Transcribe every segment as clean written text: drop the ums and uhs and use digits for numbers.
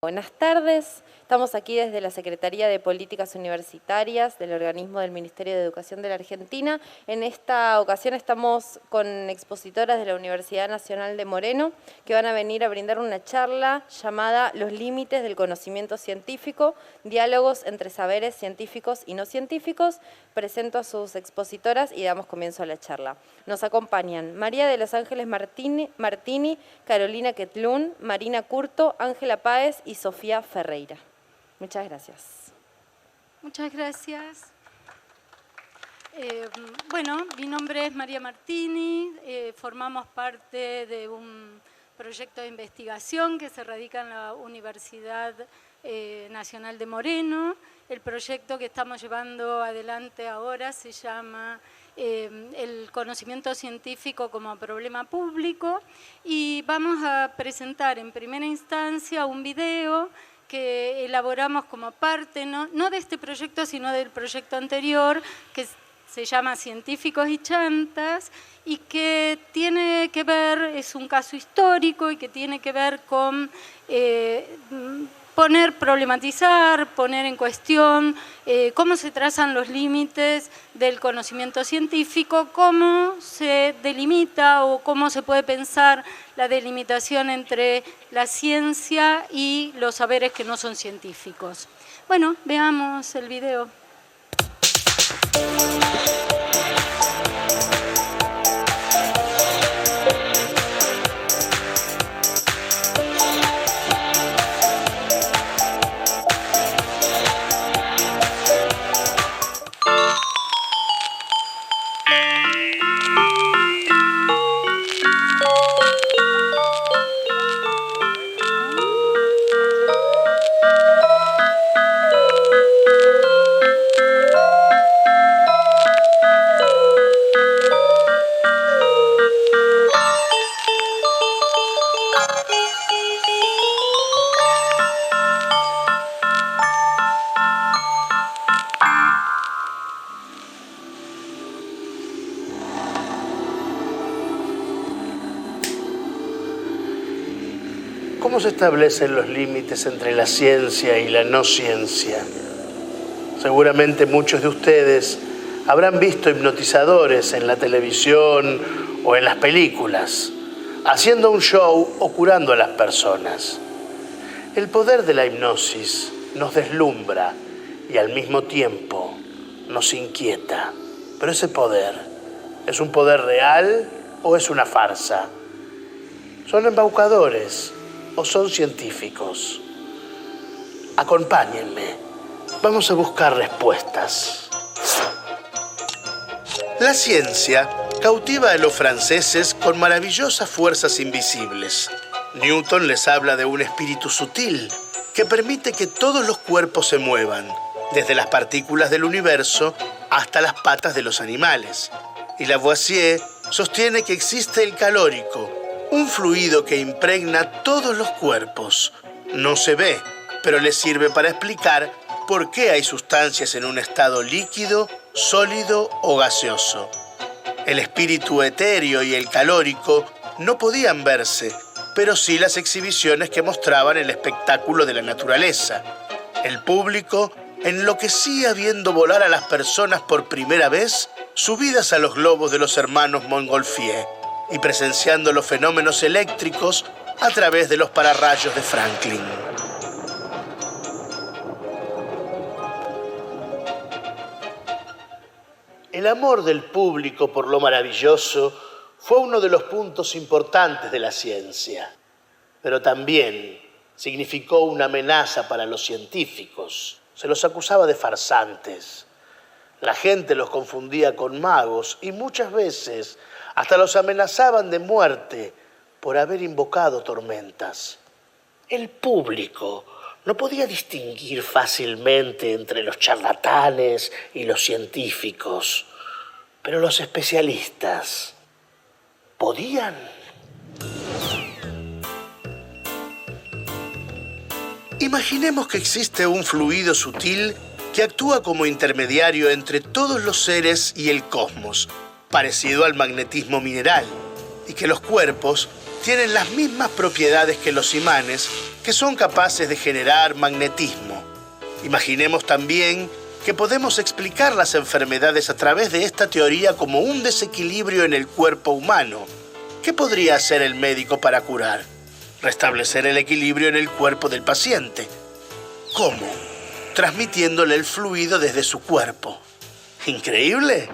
Buenas tardes, estamos aquí desde la Secretaría de Políticas Universitarias del organismo del Ministerio de Educación de la Argentina. En esta ocasión estamos con expositoras de la Universidad Nacional de Moreno que van a venir a brindar una charla llamada Los límites del conocimiento científico, diálogos entre saberes científicos y no científicos. Presento a sus expositoras y damos comienzo a la charla. Nos acompañan María de los Ángeles Martini, Carolina Quetlún, Marina Curto, Ángela Páez y Sofía Ferreira. Muchas gracias. Muchas gracias. Bueno, mi nombre es María Martini, formamos parte de un proyecto de investigación que se radica en la Universidad Nacional de Moreno. El proyecto que estamos llevando adelante ahora se llama el conocimiento científico como problema público y vamos a presentar en primera instancia un video que elaboramos como parte, no de este proyecto, sino del proyecto anterior, que se llama Científicos y Chantas, y que tiene que ver, es un caso histórico y que tiene que ver con problematizar, poner en cuestión cómo se trazan los límites del conocimiento científico, cómo se delimita o cómo se puede pensar la delimitación entre la ciencia y los saberes que no son científicos. Bueno, veamos el video. ¿Cómo se establecen los límites entre la ciencia y la no ciencia? Seguramente muchos de ustedes habrán visto hipnotizadores en la televisión o en las películas, haciendo un show o curando a las personas. El poder de la hipnosis nos deslumbra y al mismo tiempo nos inquieta. Pero ese poder, ¿es un poder real o es una farsa? ¿Son embaucadores o son científicos? Acompáñenme. Vamos a buscar respuestas. La ciencia cautiva a los franceses con maravillosas fuerzas invisibles. Newton les habla de un espíritu sutil que permite que todos los cuerpos se muevan, desde las partículas del universo hasta las patas de los animales. Y Lavoisier sostiene que existe el calórico, un fluido que impregna todos los cuerpos. No se ve, pero le sirve para explicar por qué hay sustancias en un estado líquido, sólido o gaseoso. El espíritu etéreo y el calórico no podían verse, pero sí las exhibiciones que mostraban el espectáculo de la naturaleza. El público enloquecía viendo volar a las personas por primera vez subidas a los globos de los hermanos Montgolfier y presenciando los fenómenos eléctricos a través de los pararrayos de Franklin. El amor del público por lo maravilloso fue uno de los puntos importantes de la ciencia, pero también significó una amenaza para los científicos. Se los acusaba de farsantes. La gente los confundía con magos y muchas veces hasta los amenazaban de muerte por haber invocado tormentas. El público no podía distinguir fácilmente entre los charlatanes y los científicos, pero los especialistas podían. Imaginemos que existe un fluido sutil que actúa como intermediario entre todos los seres y el cosmos, parecido al magnetismo mineral, y que los cuerpos tienen las mismas propiedades que los imanes que son capaces de generar magnetismo. Imaginemos también que podemos explicar las enfermedades a través de esta teoría como un desequilibrio en el cuerpo humano. ¿Qué podría hacer el médico para curar? Restablecer el equilibrio en el cuerpo del paciente. ¿Cómo? Transmitiéndole el fluido desde su cuerpo. ¿Increíble?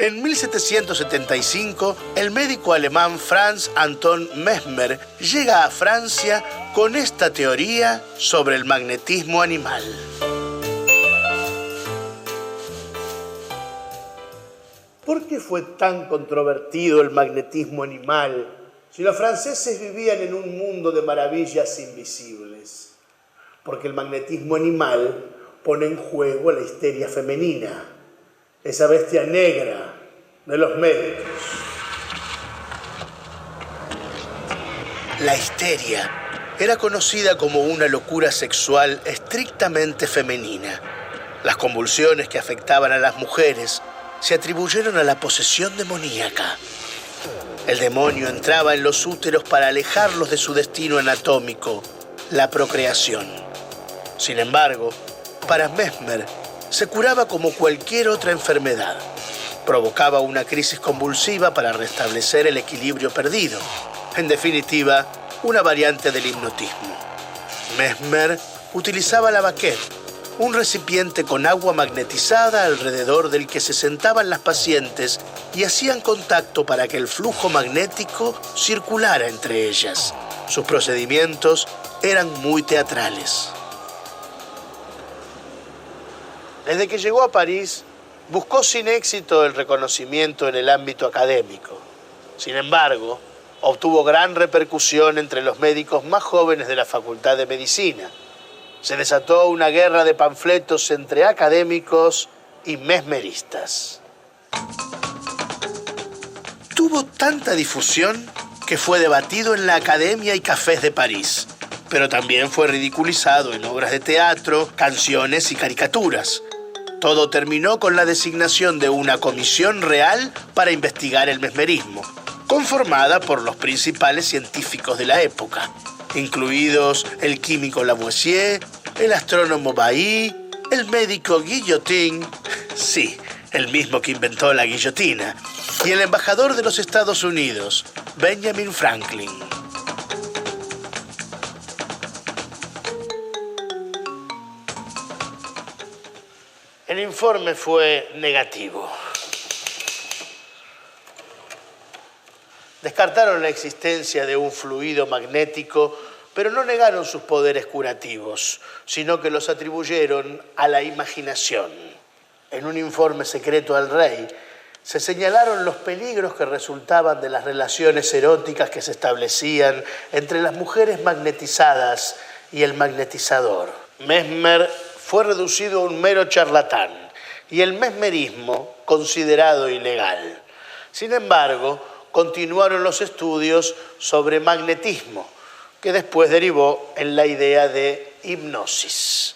En 1775, el médico alemán Franz Anton Mesmer llega a Francia con esta teoría sobre el magnetismo animal. ¿Por qué fue tan controvertido el magnetismo animal si los franceses vivían en un mundo de maravillas invisibles? Porque el magnetismo animal pone en juego la histeria femenina, esa bestia negra de los médicos. La histeria era conocida como una locura sexual estrictamente femenina. Las convulsiones que afectaban a las mujeres se atribuyeron a la posesión demoníaca. El demonio entraba en los úteros para alejarlos de su destino anatómico, la procreación. Sin embargo, para Mesmer, se curaba como cualquier otra enfermedad. Provocaba una crisis convulsiva para restablecer el equilibrio perdido. En definitiva, una variante del hipnotismo. Mesmer utilizaba la baquette, un recipiente con agua magnetizada alrededor del que se sentaban las pacientes y hacían contacto para que el flujo magnético circulara entre ellas. Sus procedimientos eran muy teatrales. Desde que llegó a París, buscó sin éxito el reconocimiento en el ámbito académico. Sin embargo, obtuvo gran repercusión entre los médicos más jóvenes de la Facultad de Medicina. Se desató una guerra de panfletos entre académicos y mesmeristas. Tuvo tanta difusión que fue debatido en la Academia y cafés de París, pero también fue ridiculizado en obras de teatro, canciones y caricaturas. Todo terminó con la designación de una comisión real para investigar el mesmerismo, conformada por los principales científicos de la época, incluidos el químico Lavoisier, el astrónomo Bailly, el médico Guillotin, sí, el mismo que inventó la guillotina, y el embajador de los Estados Unidos, Benjamin Franklin. El informe fue negativo. Descartaron la existencia de un fluido magnético, pero no negaron sus poderes curativos, sino que los atribuyeron a la imaginación. En un informe secreto al rey, se señalaron los peligros que resultaban de las relaciones eróticas que se establecían entre las mujeres magnetizadas y el magnetizador. Mesmer fue reducido a un mero charlatán y el mesmerismo considerado ilegal. Sin embargo, continuaron los estudios sobre magnetismo, que después derivó en la idea de hipnosis.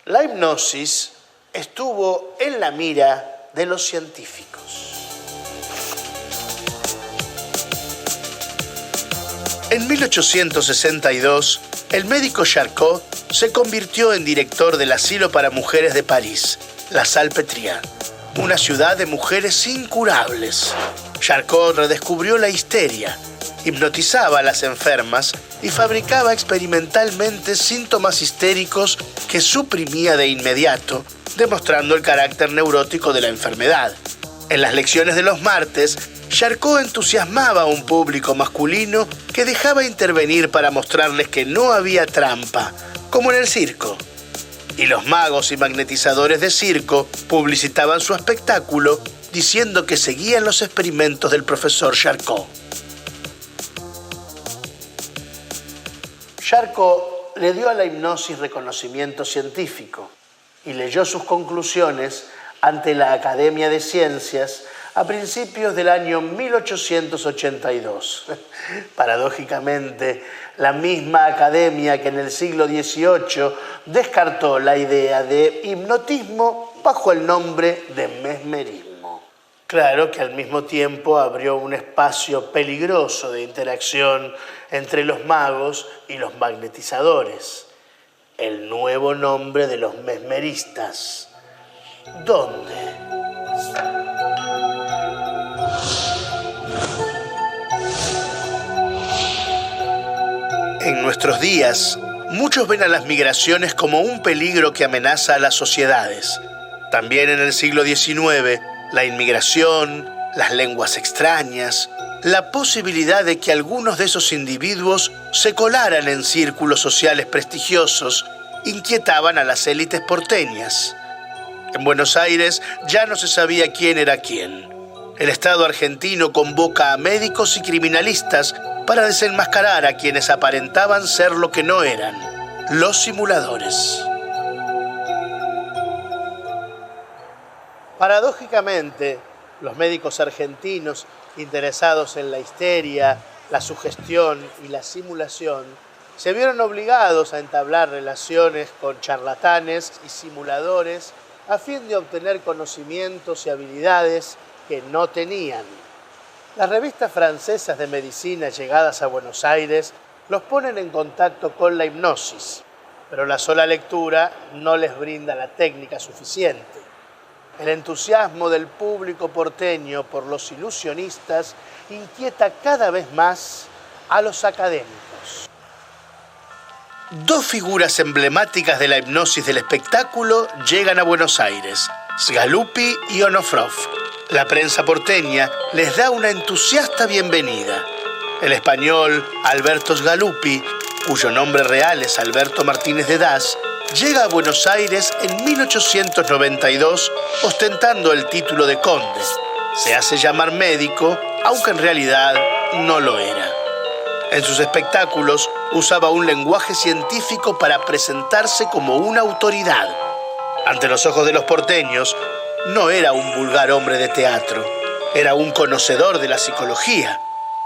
La hipnosis estuvo en la mira de los científicos. En 1862, el médico Charcot se convirtió en director del asilo para mujeres de París, La Salpêtrière, una ciudad de mujeres incurables. Charcot redescubrió la histeria, hipnotizaba a las enfermas y fabricaba experimentalmente síntomas histéricos que suprimía de inmediato, demostrando el carácter neurótico de la enfermedad. En las lecciones de los martes, Charcot entusiasmaba a un público masculino que dejaba intervenir para mostrarles que no había trampa, como en el circo. Y los magos y magnetizadores de circo publicitaban su espectáculo diciendo que seguían los experimentos del profesor Charcot. Charcot le dio a la hipnosis reconocimiento científico y leyó sus conclusiones ante la Academia de Ciencias a principios del año 1882. Paradójicamente, la misma academia que en el siglo XVIII descartó la idea de hipnotismo bajo el nombre de mesmerismo. Claro que al mismo tiempo abrió un espacio peligroso de interacción entre los magos y los magnetizadores. El nuevo nombre de los mesmeristas. ¿Dónde? En nuestros días, muchos ven a las migraciones como un peligro que amenaza a las sociedades. También en el siglo XIX, la inmigración, las lenguas extrañas, la posibilidad de que algunos de esos individuos se colaran en círculos sociales prestigiosos inquietaban a las élites porteñas. En Buenos Aires ya no se sabía quién era quién. El Estado argentino convoca a médicos y criminalistas para desenmascarar a quienes aparentaban ser lo que no eran, los simuladores. Paradójicamente, los médicos argentinos interesados en la histeria, la sugestión y la simulación se vieron obligados a entablar relaciones con charlatanes y simuladores a fin de obtener conocimientos y habilidades que no tenían. Las revistas francesas de medicina llegadas a Buenos Aires los ponen en contacto con la hipnosis, pero la sola lectura no les brinda la técnica suficiente. El entusiasmo del público porteño por los ilusionistas inquieta cada vez más a los académicos. Dos figuras emblemáticas de la hipnosis del espectáculo llegan a Buenos Aires, Sgaluppi y Onofrov. La prensa porteña les da una entusiasta bienvenida. El español Alberto Sgaluppi, cuyo nombre real es Alberto Martínez de Das, llega a Buenos Aires en 1892 ostentando el título de conde. Se hace llamar médico, aunque en realidad no lo era. En sus espectáculos usaba un lenguaje científico para presentarse como una autoridad. Ante los ojos de los porteños, no era un vulgar hombre de teatro, era un conocedor de la psicología.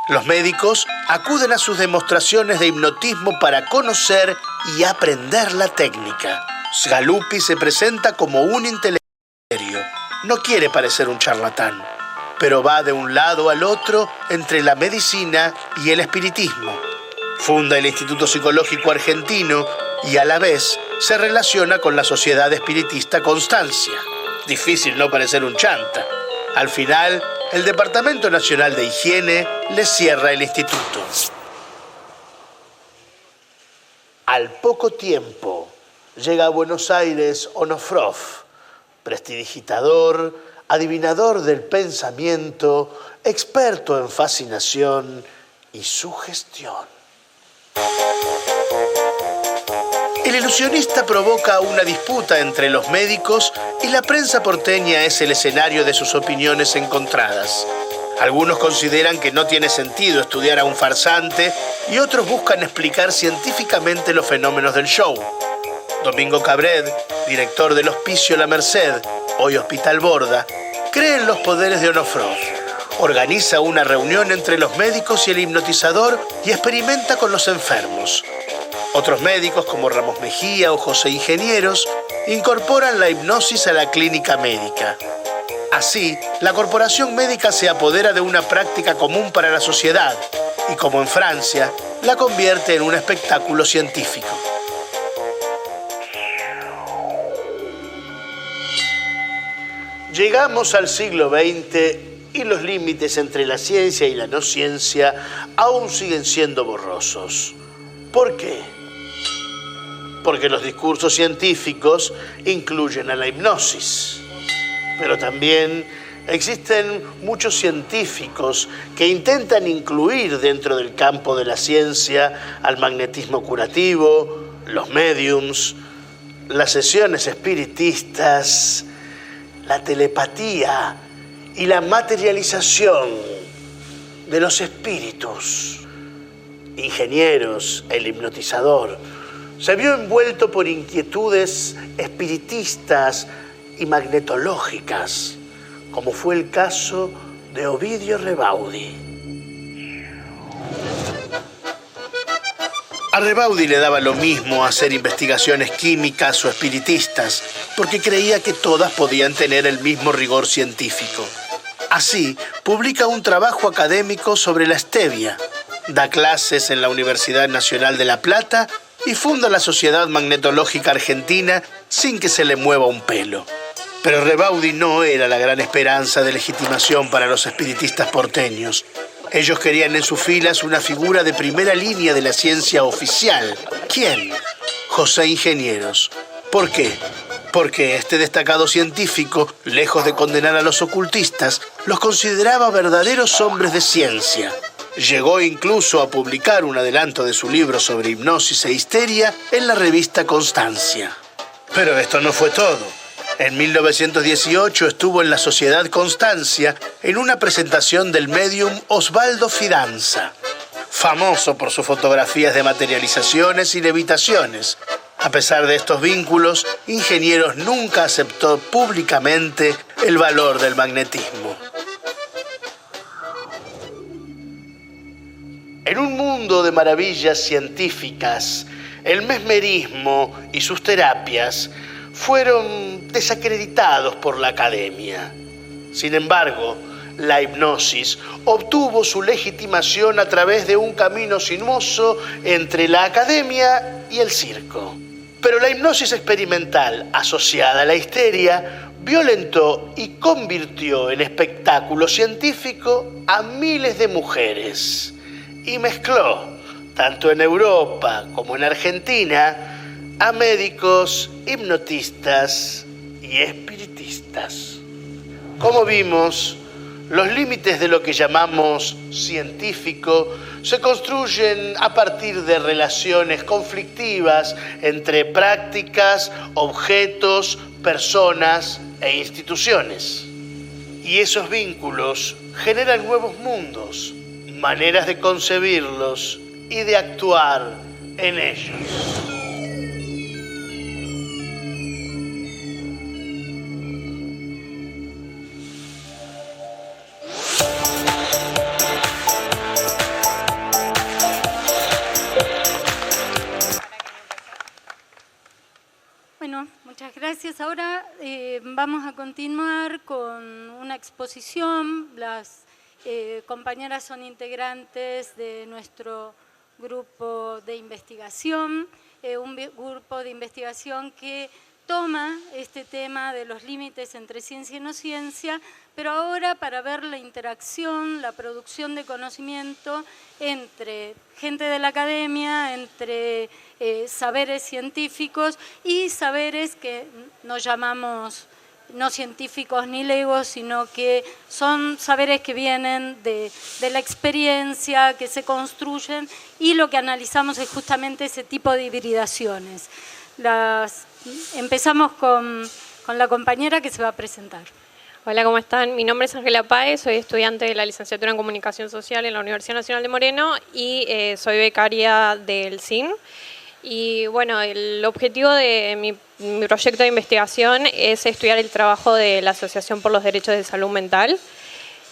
Los médicos acuden a sus demostraciones de hipnotismo para conocer y aprender la técnica. Sgaluppi se presenta como un intelectual. No quiere parecer un charlatán, pero va de un lado al otro entre la medicina y el espiritismo. Funda el Instituto Psicológico Argentino y a la vez se relaciona con la Sociedad Espiritista Constancia. Difícil no parecer un chanta. Al final, el Departamento Nacional de Higiene le cierra el instituto. Al poco tiempo, llega a Buenos Aires Onofrov, prestidigitador, adivinador del pensamiento, experto en fascinación y sugestión. El ilusionista provoca una disputa entre los médicos y la prensa porteña es el escenario de sus opiniones encontradas. Algunos consideran que no tiene sentido estudiar a un farsante y otros buscan explicar científicamente los fenómenos del show. Domingo Cabred, director del Hospicio La Merced, hoy Hospital Borda, cree en los poderes de Onofrov. Organiza una reunión entre los médicos y el hipnotizador y experimenta con los enfermos. Otros médicos, como Ramos Mejía o José Ingenieros, incorporan la hipnosis a la clínica médica. Así, la corporación médica se apodera de una práctica común para la sociedad y, como en Francia, la convierte en un espectáculo científico. Llegamos al siglo XX y los límites entre la ciencia y la no ciencia aún siguen siendo borrosos. ¿Por qué? Porque los discursos científicos incluyen a la hipnosis. Pero también existen muchos científicos que intentan incluir dentro del campo de la ciencia al magnetismo curativo, los médiums, las sesiones espiritistas, la telepatía y la materialización de los espíritus. Ingenieros, el hipnotizador, se vio envuelto por inquietudes espiritistas y magnetológicas, como fue el caso de Ovidio Rebaudi. A Rebaudi le daba lo mismo hacer investigaciones químicas o espiritistas, porque creía que todas podían tener el mismo rigor científico. Así, publica un trabajo académico sobre la stevia, da clases en la Universidad Nacional de La Plata y funda la Sociedad Magnetológica Argentina sin que se le mueva un pelo. Pero Rebaudi no era la gran esperanza de legitimación para los espiritistas porteños. Ellos querían en sus filas una figura de primera línea de la ciencia oficial. ¿Quién? José Ingenieros. ¿Por qué? Porque este destacado científico, lejos de condenar a los ocultistas, los consideraba verdaderos hombres de ciencia. Llegó incluso a publicar un adelanto de su libro sobre hipnosis e histeria en la revista Constancia. Pero esto no fue todo. En 1918 estuvo en la Sociedad Constancia en una presentación del médium Osvaldo Fidanza, famoso por sus fotografías de materializaciones y levitaciones. A pesar de estos vínculos, Ingenieros nunca aceptó públicamente el valor del magnetismo. En un mundo de maravillas científicas, el mesmerismo y sus terapias fueron desacreditados por la academia. Sin embargo, la hipnosis obtuvo su legitimación a través de un camino sinuoso entre la academia y el circo. Pero la hipnosis experimental asociada a la histeria violentó y convirtió en espectáculo científico a miles de mujeres y mezcló, tanto en Europa como en Argentina, a médicos, hipnotistas y espiritistas. Como vimos, los límites de lo que llamamos científico se construyen a partir de relaciones conflictivas entre prácticas, objetos, personas e instituciones. Y esos vínculos generan nuevos mundos, maneras de concebirlos y de actuar en ellos. Bueno, muchas gracias. Ahora vamos a continuar con una exposición. Las compañeras son integrantes de nuestro grupo de investigación, un grupo de investigación que toma este tema de los límites entre ciencia y no ciencia, pero ahora para ver la interacción, la producción de conocimiento entre gente de la academia, entre saberes científicos y saberes que no llamamos no científicos ni legos, sino que son saberes que vienen de la experiencia, que se construyen, y lo que analizamos es justamente ese tipo de hibridaciones. Empezamos con la compañera que se va a presentar. Hola, ¿cómo están? Mi nombre es Ángela Páez, soy estudiante de la licenciatura en Comunicación Social en la Universidad Nacional de Moreno y soy becaria del CIN. Y bueno, el objetivo de mi proyecto de investigación es estudiar el trabajo de la Asociación por los Derechos de Salud Mental,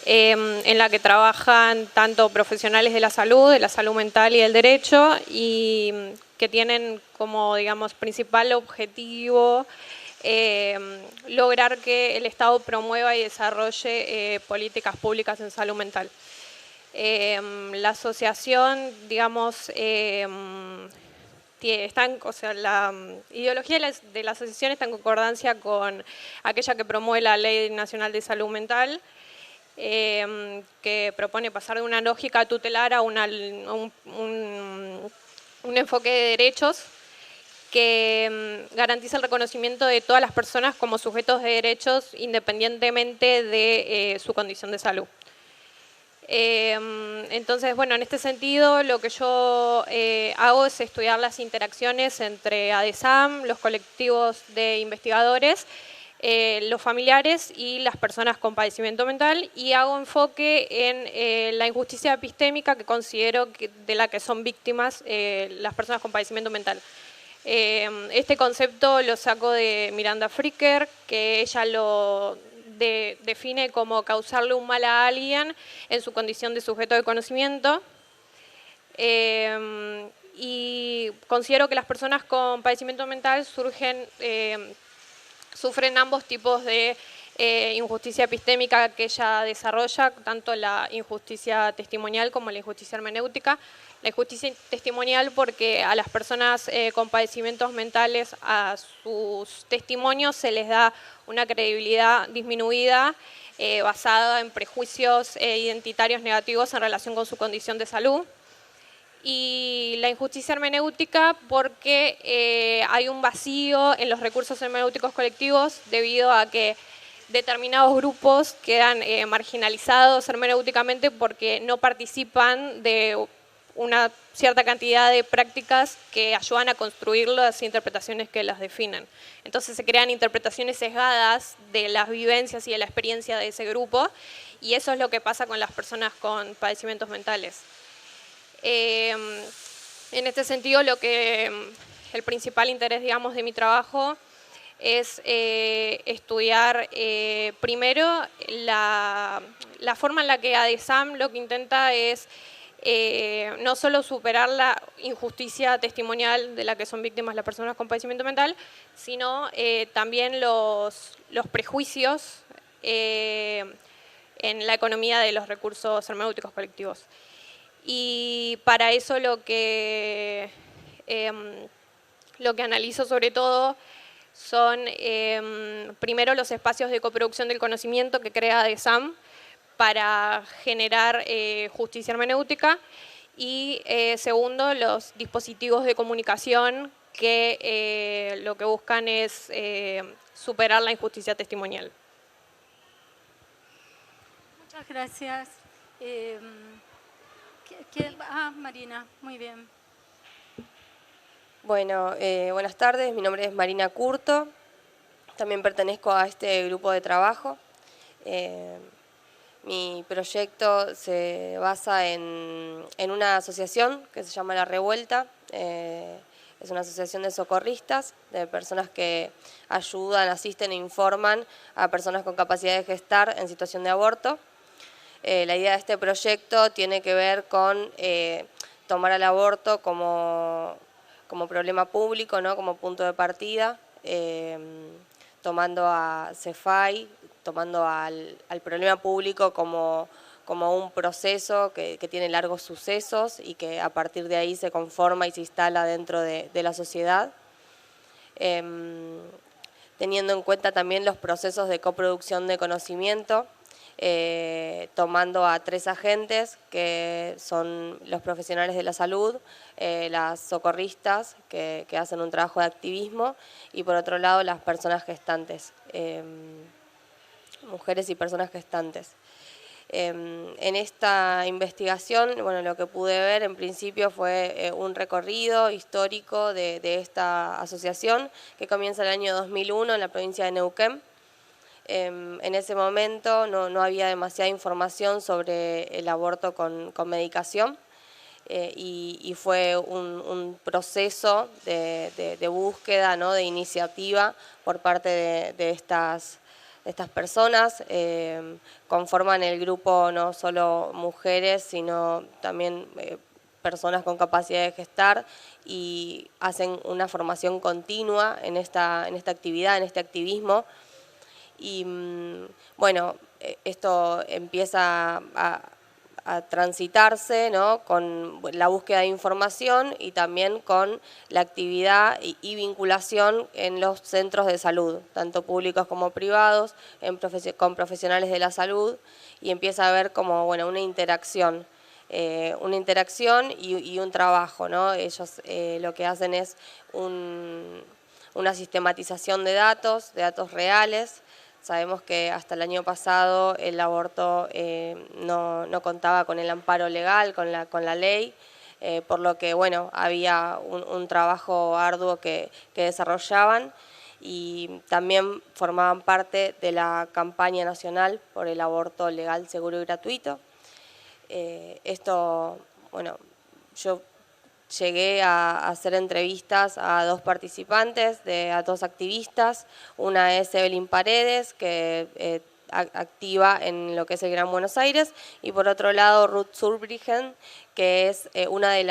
en la que trabajan tanto profesionales de la salud mental y del derecho, y que tienen como, digamos, principal objetivo lograr que el Estado promueva y desarrolle políticas públicas en salud mental. La asociación, digamos, la ideología de la asociación está en concordancia con aquella que promueve la Ley Nacional de Salud Mental, que propone pasar de una lógica tutelar a un enfoque de derechos que garantiza el reconocimiento de todas las personas como sujetos de derechos independientemente de su condición de salud. Entonces, bueno, en este sentido lo que yo hago es estudiar las interacciones entre ADESAM, los colectivos de investigadores, los familiares y las personas con padecimiento mental, y hago enfoque en la injusticia epistémica que considero de la que son víctimas las personas con padecimiento mental. Este concepto lo saco de Miranda Fricker, que ella lo define como causarle un mal a alguien en su condición de sujeto de conocimiento. Y considero que las personas con padecimiento mental sufren ambos tipos de injusticia epistémica que ella desarrolla, tanto la injusticia testimonial como la injusticia hermenéutica. La injusticia testimonial porque a las personas con padecimientos mentales, a sus testimonios se les da una credibilidad disminuida basada en prejuicios identitarios negativos en relación con su condición de salud. Y la injusticia hermenéutica porque hay un vacío en los recursos hermenéuticos colectivos debido a que determinados grupos quedan marginalizados hermenéuticamente porque no participan de una cierta cantidad de prácticas que ayudan a construir las interpretaciones que las definen. Entonces se crean interpretaciones sesgadas de las vivencias y de la experiencia de ese grupo, y eso es lo que pasa con las personas con padecimientos mentales. En este sentido, el principal interés, digamos, de mi trabajo es estudiar primero la forma en la que ADESAM lo que intenta es no solo superar la injusticia testimonial de la que son víctimas las personas con padecimiento mental, sino también los prejuicios en la economía de los recursos hermenéuticos colectivos. Y para eso lo que analizo sobre todo son primero los espacios de coproducción del conocimiento que crea ADESAM para generar justicia hermenéutica, y segundo, los dispositivos de comunicación que lo que buscan es superar la injusticia testimonial. Muchas gracias. Marina, muy bien. Bueno, buenas tardes, mi nombre es Marina Curto, también pertenezco a este grupo de trabajo. Mi proyecto se basa en una asociación que se llama La Revuelta. Es una asociación de socorristas, de personas que ayudan, asisten e informan a personas con capacidad de gestar en situación de aborto. La idea de este proyecto tiene que ver con tomar al aborto como problema público, ¿no? Como punto de partida, tomando a CEFAI, tomando al problema público como un proceso que tiene largos sucesos y que a partir de ahí se conforma y se instala dentro de la sociedad, teniendo en cuenta también los procesos de coproducción de conocimiento, tomando a 3 agentes que son los profesionales de la salud, las socorristas que hacen un trabajo de activismo, y por otro lado las personas gestantes, mujeres y personas gestantes. En esta investigación, bueno, lo que pude ver en principio fue un recorrido histórico de esta asociación que comienza en el año 2001 en la provincia de Neuquén. En ese momento no había demasiada información sobre el aborto con medicación, y fue un proceso de búsqueda, ¿no? De iniciativa por parte de estas personas. Conforman el grupo no solo mujeres, sino también personas con capacidad de gestar, y hacen una formación continua en esta actividad, en este activismo. Y bueno, esto empieza a transitarse, ¿no? Con la búsqueda de información y también con la actividad y vinculación en los centros de salud, tanto públicos como privados, con profesionales de la salud, y empieza a haber como, bueno, una interacción y un trabajo, ¿no? Ellos lo que hacen es una sistematización de datos reales. Sabemos que hasta el año pasado el aborto no contaba con el amparo legal, con la ley, por lo que, bueno, había un trabajo arduo que desarrollaban, y también formaban parte de la campaña nacional por el aborto legal, seguro y gratuito. Esto, bueno, yo llegué a hacer entrevistas a 2 participantes, a 2 activistas. Una es Evelyn Paredes, que activa en lo que es el Gran Buenos Aires, y por otro lado Ruth Zurbriggen, que es una de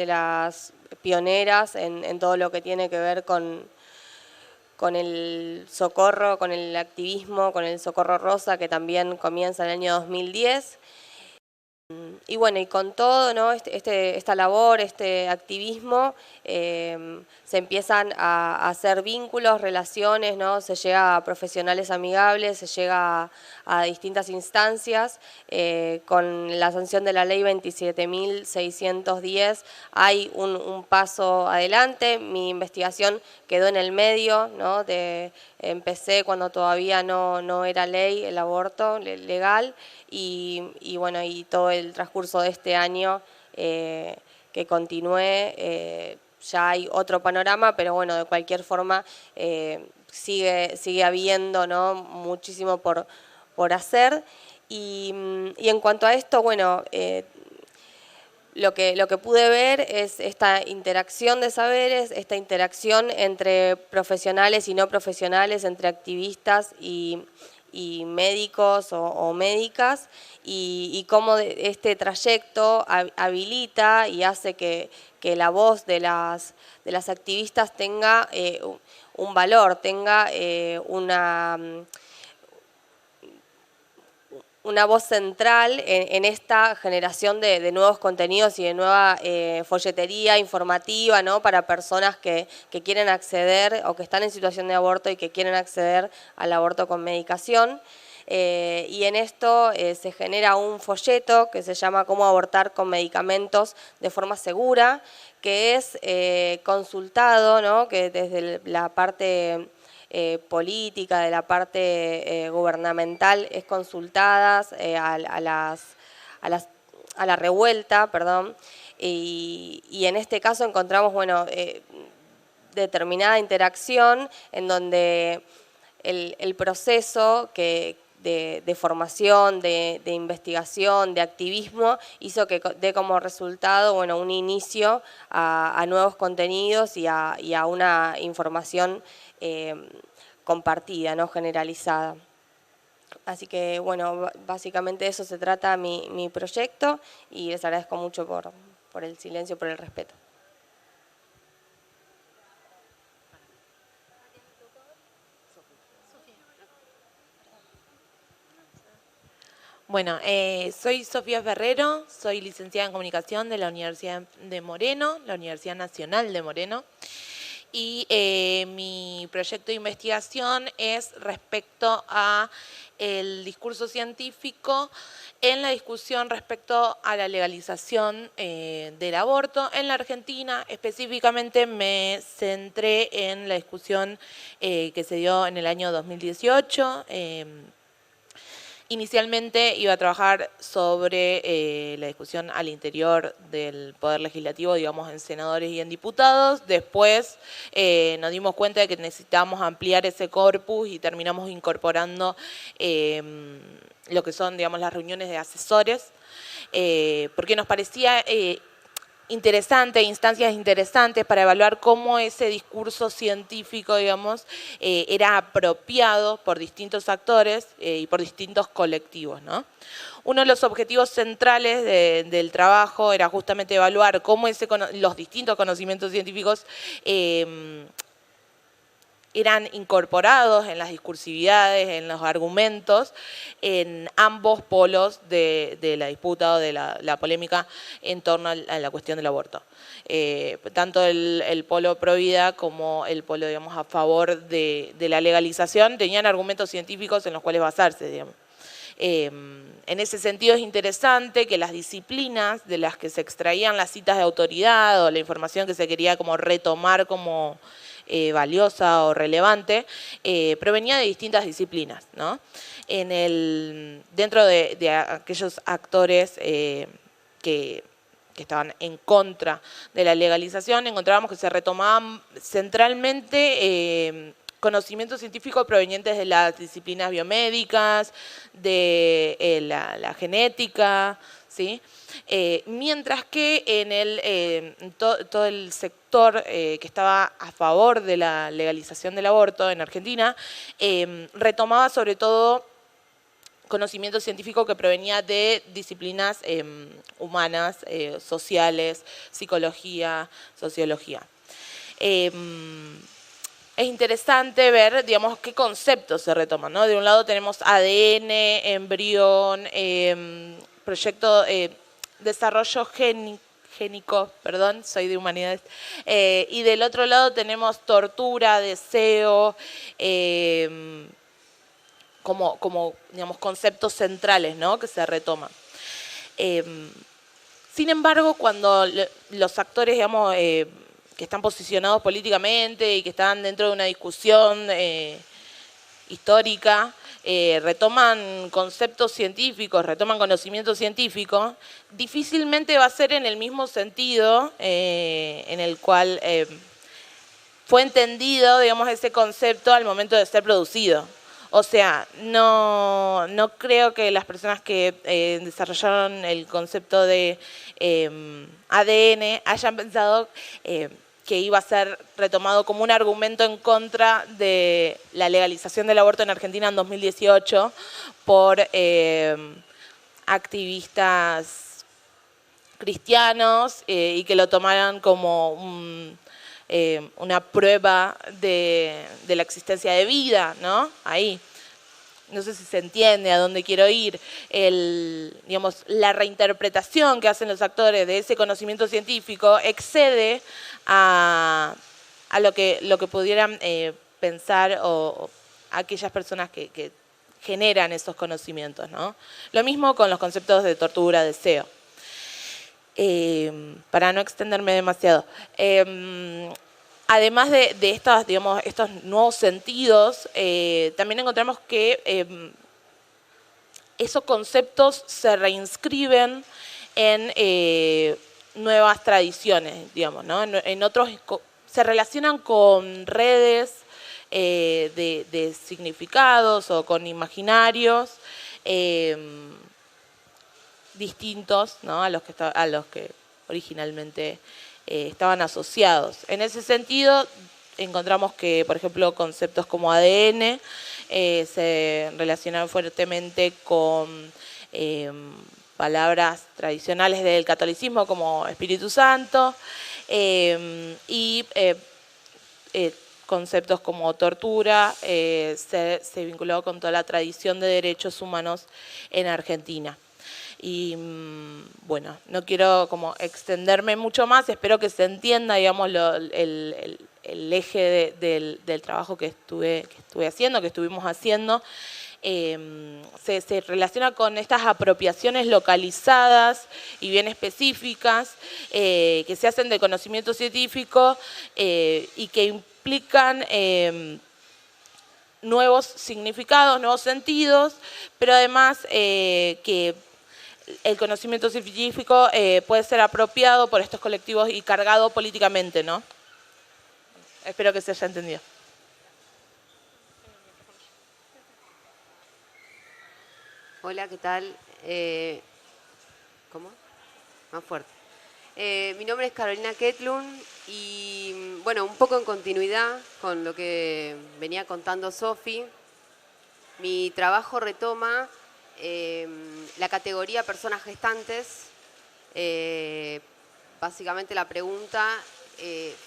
las pioneras en todo lo que tiene que ver con con el socorro, con el activismo, con el Socorro Rosa, que también comienza en el año 2010. Y bueno, y con todo, ¿no? esta labor, este activismo, se empiezan a hacer vínculos, relaciones, ¿no? Se llega a profesionales amigables, se llega a distintas instancias. Con la sanción de la ley 27.610 hay un paso adelante. Mi investigación quedó en el medio, ¿no? Empecé cuando todavía no era ley el aborto legal, y bueno, y todo el transcurso de este año que continué, ya hay otro panorama, pero bueno, de cualquier forma sigue habiendo, ¿no? Muchísimo por hacer. Y en cuanto a esto, bueno, lo que pude ver es esta interacción de saberes, esta interacción entre profesionales y no profesionales, entre activistas y médicos o médicas, y cómo este trayecto habilita y hace que la voz de las activistas tenga un valor, tenga una voz central en esta generación de nuevos contenidos y de nueva folletería informativa, ¿no? Para personas que quieren acceder o que están en situación de aborto y que quieren acceder al aborto con medicación. Y en esto se genera un folleto que se llama Cómo abortar con medicamentos de forma segura, que es consultado, ¿no? Que desde la parte política, de la parte gubernamental, es consultada a la revuelta, perdón, y en este caso encontramos, bueno, determinada interacción en donde el proceso de formación, de investigación, de activismo, hizo que dé como resultado, bueno, un inicio a nuevos contenidos y a una información compartida, no generalizada. Así que, bueno, básicamente de eso se trata mi proyecto, y les agradezco mucho por el silencio, por el respeto. Bueno, soy Sofía Ferrero, soy licenciada en Comunicación de la Universidad de Moreno, la Universidad Nacional de Moreno, y mi proyecto de investigación es respecto a el discurso científico en la discusión respecto a la legalización del aborto en la Argentina. Específicamente me centré en la discusión que se dio en el año 2018. Inicialmente iba a trabajar sobre la discusión al interior del Poder Legislativo, digamos, en senadores y en diputados. Después nos dimos cuenta de que necesitábamos ampliar ese corpus y terminamos incorporando lo que son, digamos, las reuniones de asesores, porque nos parecía interesante, instancias interesantes para evaluar cómo ese discurso científico, digamos, era apropiado por distintos actores y por distintos colectivos, ¿no? Uno de los objetivos centrales del trabajo era justamente evaluar cómo los distintos conocimientos científicos eran incorporados en las discursividades, en los argumentos, en ambos polos de la disputa o de la polémica en torno a la cuestión del aborto. Tanto el polo pro vida como el polo, digamos, a favor de la legalización tenían argumentos científicos en los cuales basarse, digamos. En ese sentido es interesante que las disciplinas de las que se extraían las citas de autoridad o la información que se quería como retomar como valiosa o relevante, provenía de distintas disciplinas, ¿no? Dentro de aquellos actores que estaban en contra de la legalización, encontrábamos que se retomaban centralmente conocimientos científicos provenientes de las disciplinas biomédicas, de la genética, ¿sí? Mientras que en todo el sector que estaba a favor de la legalización del aborto en Argentina, retomaba sobre todo conocimiento científico que provenía de disciplinas humanas, sociales, psicología, sociología. es interesante ver, digamos, qué conceptos se retoman, ¿no? De un lado tenemos ADN, embrión, proyecto, desarrollo génico, perdón, soy de humanidades, y del otro lado tenemos tortura, deseo, como digamos, conceptos centrales, ¿no? Que se retoman. Sin embargo, cuando los actores, digamos, que están posicionados políticamente y que están dentro de una discusión histórica, retoman conceptos científicos, retoman conocimiento científico, difícilmente va a ser en el mismo sentido en el cual fue entendido, digamos, ese concepto al momento de ser producido. O sea, no creo que las personas que desarrollaron el concepto de ADN hayan pensado que iba a ser retomado como un argumento en contra de la legalización del aborto en Argentina en 2018 por activistas cristianos y que lo tomaran como una prueba de la existencia de vida, ¿no? Ahí. No sé si se entiende a dónde quiero ir. Digamos, la reinterpretación que hacen los actores de ese conocimiento científico excede a lo que pudieran pensar o aquellas personas que generan esos conocimientos, ¿no? Lo mismo con los conceptos de tortura, deseo. Para no extenderme demasiado. Además de estos, digamos, estos nuevos sentidos, también encontramos que esos conceptos se reinscriben en nuevas tradiciones, digamos, ¿no? En otros, se relacionan con redes de significados o con imaginarios distintos, ¿no? a los que originalmente estaban asociados. En ese sentido, encontramos que, por ejemplo, conceptos como ADN se relacionan fuertemente con palabras tradicionales del catolicismo como Espíritu Santo y conceptos como tortura se vinculó con toda la tradición de derechos humanos en Argentina. Y bueno, no quiero como extenderme mucho más, espero que se entienda, digamos, el eje del trabajo que estuvimos haciendo. Se relaciona con estas apropiaciones localizadas y bien específicas que se hacen de conocimiento científico y que implican nuevos significados, nuevos sentidos, pero además que el conocimiento científico puede ser apropiado por estos colectivos y cargado políticamente, ¿no? Espero que se haya entendido. Hola, ¿qué tal? ¿Cómo? Más fuerte. Mi nombre es Carolina Ketlun y, bueno, un poco en continuidad con lo que venía contando Sofi, mi trabajo retoma la categoría personas gestantes. Básicamente la pregunta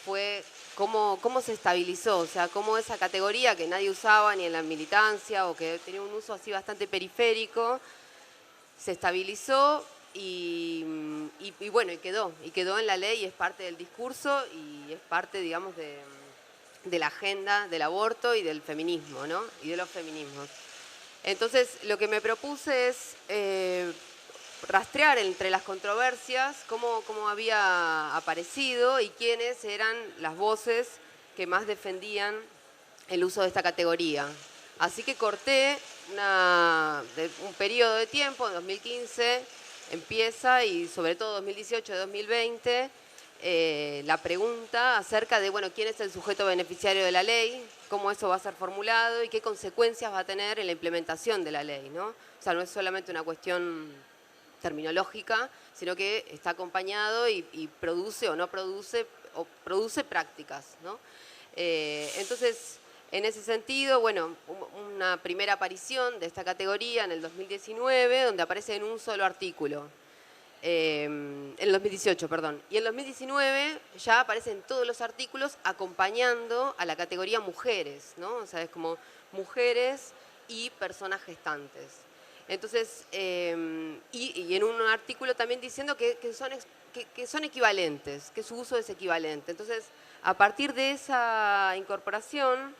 fue cómo se estabilizó, o sea, cómo esa categoría que nadie usaba ni en la militancia o que tenía un uso así bastante periférico, se estabilizó y bueno, y quedó en la ley y es parte del discurso y es parte, digamos, de la agenda del aborto y del feminismo, ¿no? Y de los feminismos. Entonces, lo que me propuse es rastrear entre las controversias cómo había aparecido y quiénes eran las voces que más defendían el uso de esta categoría. Así que corté un periodo de tiempo, en 2015 empieza y sobre todo 2018-2020, la pregunta acerca de, bueno, quién es el sujeto beneficiario de la ley, cómo eso va a ser formulado y qué consecuencias va a tener en la implementación de la ley, ¿no? O sea, no es solamente una cuestión terminológica, sino que está acompañado y produce o no produce, o produce prácticas, ¿no? Entonces, en ese sentido, bueno, una primera aparición de esta categoría en el 2019, donde aparece en un solo artículo. el 2018, perdón. Y en 2019 ya aparecen todos los artículos acompañando a la categoría mujeres, ¿no? O sea, es como mujeres y personas gestantes. Entonces, y en un artículo también diciendo que son equivalentes, que su uso es equivalente. Entonces, a partir de esa incorporación,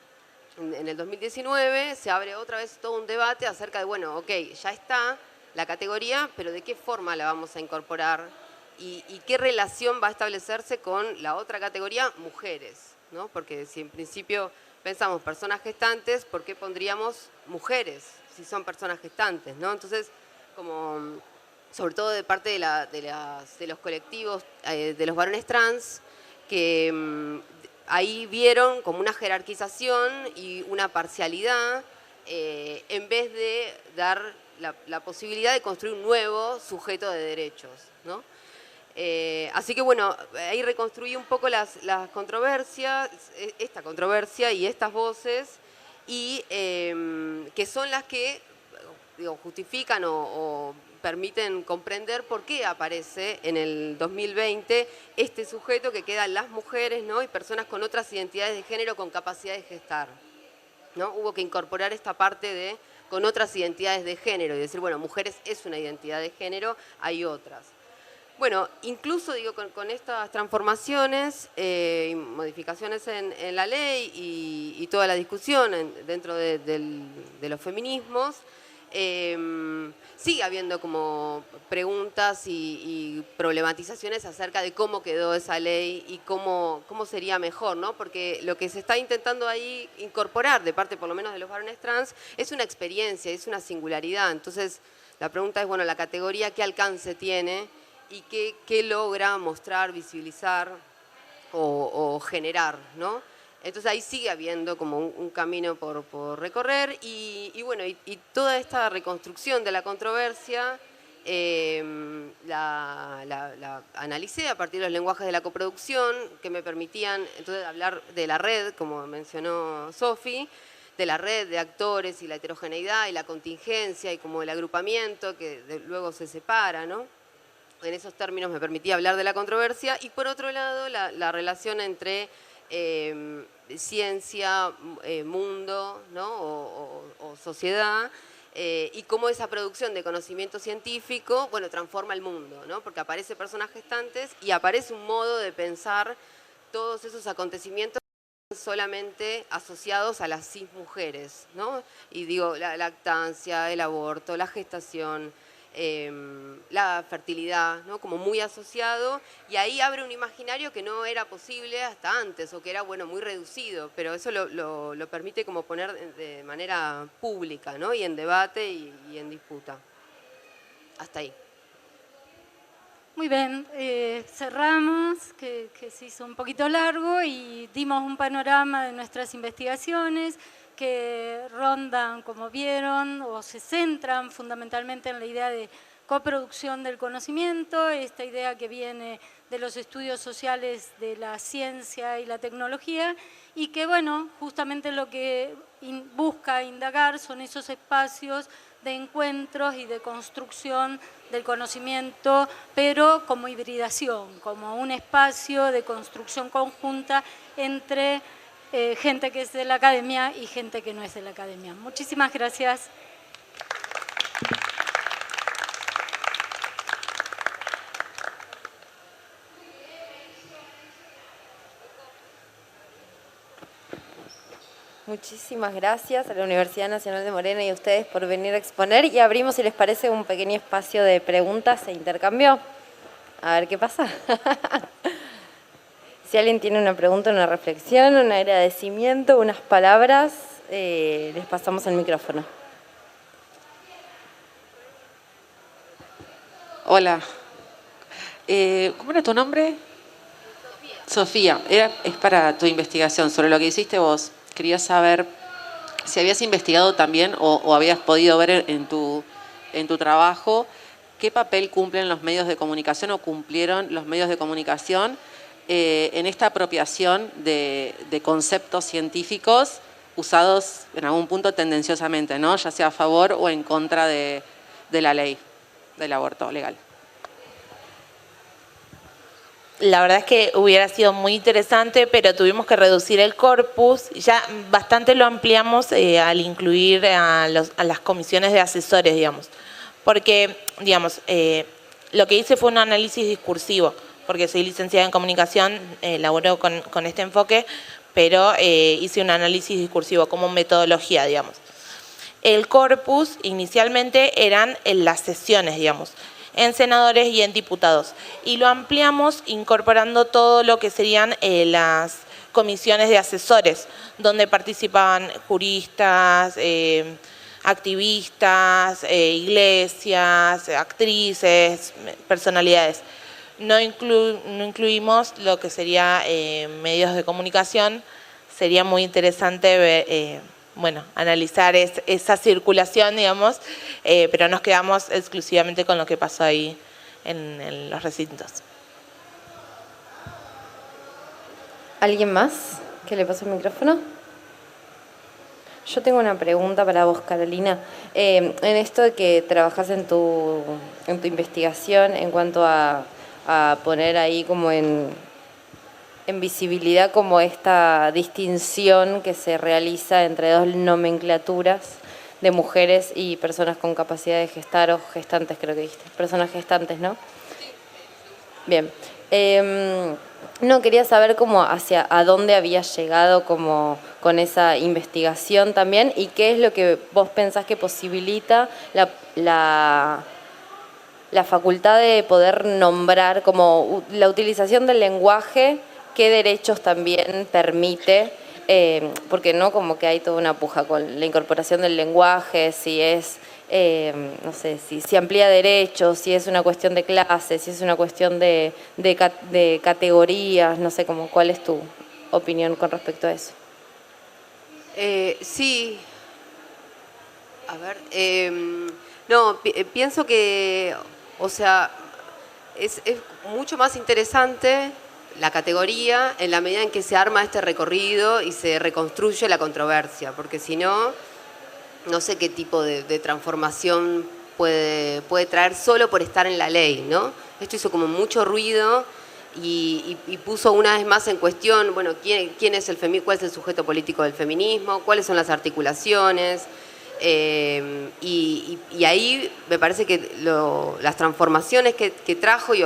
en el 2019 se abre otra vez todo un debate acerca de, bueno, ok, ya está la categoría, pero ¿de qué forma la vamos a incorporar? ¿Y qué relación va a establecerse con la otra categoría, mujeres? ¿No? Porque si en principio pensamos personas gestantes, ¿por qué pondríamos mujeres si son personas gestantes? ¿No? Entonces, como sobre todo de parte de los colectivos, de los varones trans, que ahí vieron como una jerarquización y una parcialidad en vez de dar la posibilidad de construir un nuevo sujeto de derechos, ¿no? Así que bueno, ahí reconstruí un poco las controversias, esta controversia y estas voces, y que son las que digo, justifican o permiten comprender por qué aparece en el 2020 este sujeto que quedan las mujeres, ¿no? Y personas con otras identidades de género con capacidad de gestar, ¿no? Hubo que incorporar esta parte de con otras identidades de género y decir, bueno, mujeres es una identidad de género, hay otras. Bueno, incluso digo, con estas transformaciones y modificaciones en la ley y toda la discusión dentro de los feminismos, sigue habiendo como preguntas y problematizaciones acerca de cómo quedó esa ley y cómo sería mejor, ¿no? Porque lo que se está intentando ahí incorporar, de parte por lo menos de los varones trans, es una experiencia, es una singularidad. Entonces, la pregunta es, bueno, la categoría, ¿qué alcance tiene? Y qué logra mostrar, visibilizar o generar, ¿no? Entonces ahí sigue habiendo como un camino por recorrer y bueno, y toda esta reconstrucción de la controversia la analicé a partir de los lenguajes de la coproducción que me permitían entonces hablar de la red, como mencionó Sofi, de la red de actores y la heterogeneidad y la contingencia y como el agrupamiento que luego se separa, ¿no? En esos términos me permitía hablar de la controversia y por otro lado la relación entre ciencia, mundo, ¿no? o sociedad y cómo esa producción de conocimiento científico, bueno, transforma el mundo, ¿no? Porque aparece personas gestantes y aparece un modo de pensar todos esos acontecimientos solamente asociados a las cis mujeres, ¿no? Y digo, la lactancia, el aborto, la gestación, la fertilidad, ¿no? Como muy asociado, y ahí abre un imaginario que no era posible hasta antes, o que era, bueno, muy reducido, pero eso lo permite como poner de manera pública, ¿no? Y en debate y en disputa. Hasta ahí. Muy bien, cerramos, que se hizo un poquito largo y dimos un panorama de nuestras investigaciones que rondan, como vieron, o se centran fundamentalmente en la idea de coproducción del conocimiento, esta idea que viene de los estudios sociales de la ciencia y la tecnología y que, bueno, justamente lo que busca indagar son esos espacios de encuentros y de construcción del conocimiento, pero como hibridación, como un espacio de construcción conjunta entre gente que es de la academia y gente que no es de la academia. Muchísimas gracias. Muchísimas gracias a la Universidad Nacional de Moreno y a ustedes por venir a exponer y abrimos, si les parece, un pequeño espacio de preguntas e intercambio. A ver qué pasa. Si alguien tiene una pregunta, una reflexión, un agradecimiento, unas palabras, les pasamos el micrófono. Hola. ¿Cómo era tu nombre? Sofía. Es para tu investigación sobre lo que hiciste vos. Quería saber si habías investigado también o habías podido ver en tu trabajo qué papel cumplen los medios de comunicación o cumplieron los medios de comunicación en esta apropiación de conceptos científicos usados en algún punto tendenciosamente, ¿no? Ya sea a favor o en contra de la ley del aborto legal. la verdad es que hubiera sido muy interesante, pero tuvimos que reducir el corpus. Ya bastante lo ampliamos al incluir a las comisiones de asesores, digamos. Porque, digamos, lo que hice fue un análisis discursivo, porque soy licenciada en comunicación, laboro con este enfoque, pero hice un análisis discursivo como metodología, digamos. El corpus inicialmente eran en las sesiones, digamos, en senadores y en diputados. Y lo ampliamos incorporando todo lo que serían las comisiones de asesores, donde participaban juristas, activistas, iglesias, actrices, personalidades. No incluimos lo que sería medios de comunicación. Sería muy interesante ver, analizar esa circulación, digamos, pero nos quedamos exclusivamente con lo que pasó ahí en los recintos. ¿Alguien más que le pase el micrófono? Yo tengo una pregunta para vos, Carolina. En esto de que trabajás en tu investigación en cuanto a poner ahí como en visibilidad como esta distinción que se realiza entre dos nomenclaturas de mujeres y personas con capacidad de gestar o gestantes, creo que dijiste. Personas gestantes, ¿no? Bien. No, quería saber cómo a dónde habías llegado como con esa investigación también y qué es lo que vos pensás que posibilita la facultad de poder nombrar, como la utilización del lenguaje, qué derechos también permite, porque no como que hay toda una puja con la incorporación del lenguaje, si es, no sé, si amplía derechos, si es una cuestión de clase, si es una cuestión de categorías, no sé, como, ¿cuál es tu opinión con respecto a eso? Sí. A ver, pienso que, o sea, es mucho más interesante la categoría en la medida en que se arma este recorrido y se reconstruye la controversia, porque si no, no sé qué tipo de transformación puede traer solo por estar en la ley, ¿no? Esto hizo como mucho ruido y puso una vez más en cuestión, bueno, quién es el feminismo, cuál es el sujeto político del feminismo, cuáles son las articulaciones, y ahí me parece que las transformaciones que trajo y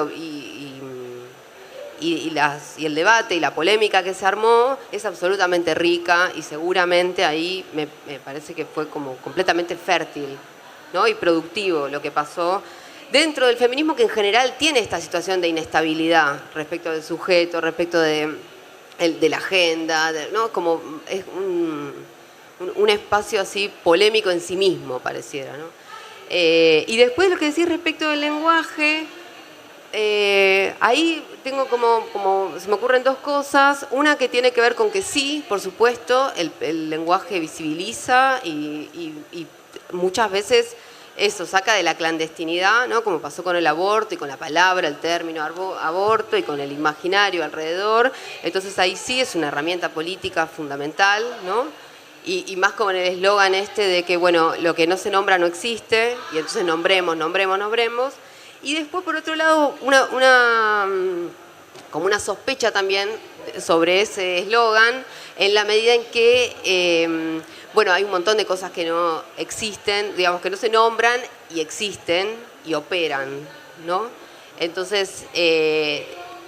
el debate y la polémica que se armó es absolutamente rica y seguramente ahí me parece que fue como completamente fértil, ¿no? Y productivo lo que pasó dentro del feminismo, que en general tiene esta situación de inestabilidad respecto del sujeto, respecto de la agenda, ¿no? Como es un espacio así polémico en sí mismo, pareciera, ¿no? Y después lo que decís respecto del lenguaje, ahí tengo como se me ocurren dos cosas. Una que tiene que ver con que sí, por supuesto, el lenguaje visibiliza y muchas veces eso saca de la clandestinidad, ¿no? Como pasó con el aborto y con la palabra, el término aborto y con el imaginario alrededor. Entonces ahí sí es una herramienta política fundamental, ¿no? Y más como en el eslogan este de que, bueno, lo que no se nombra no existe, y entonces nombremos. Y después, por otro lado, como una sospecha también sobre ese eslogan, en la medida en que, hay un montón de cosas que no existen, digamos, que no se nombran y existen y operan, ¿no? Entonces,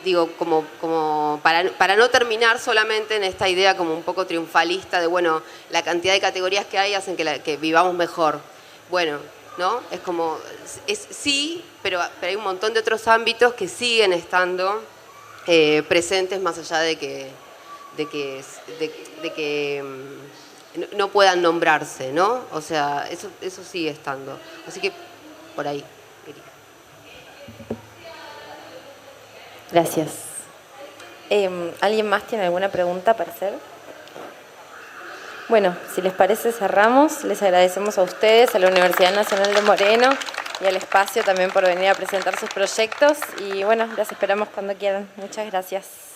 digo, como para no terminar solamente en esta idea como un poco triunfalista de, bueno, la cantidad de categorías que hay hacen que vivamos mejor. Bueno, ¿no? Es como, sí, pero hay un montón de otros ámbitos que siguen estando presentes más allá de que no puedan nombrarse, ¿no? O sea, eso sigue estando. Así que por ahí quería. Gracias. ¿Alguien más tiene alguna pregunta para hacer? Bueno, si les parece cerramos. Les agradecemos a ustedes, a la Universidad Nacional de Moreno y al espacio también por venir a presentar sus proyectos. Y bueno, las esperamos cuando quieran. Muchas gracias.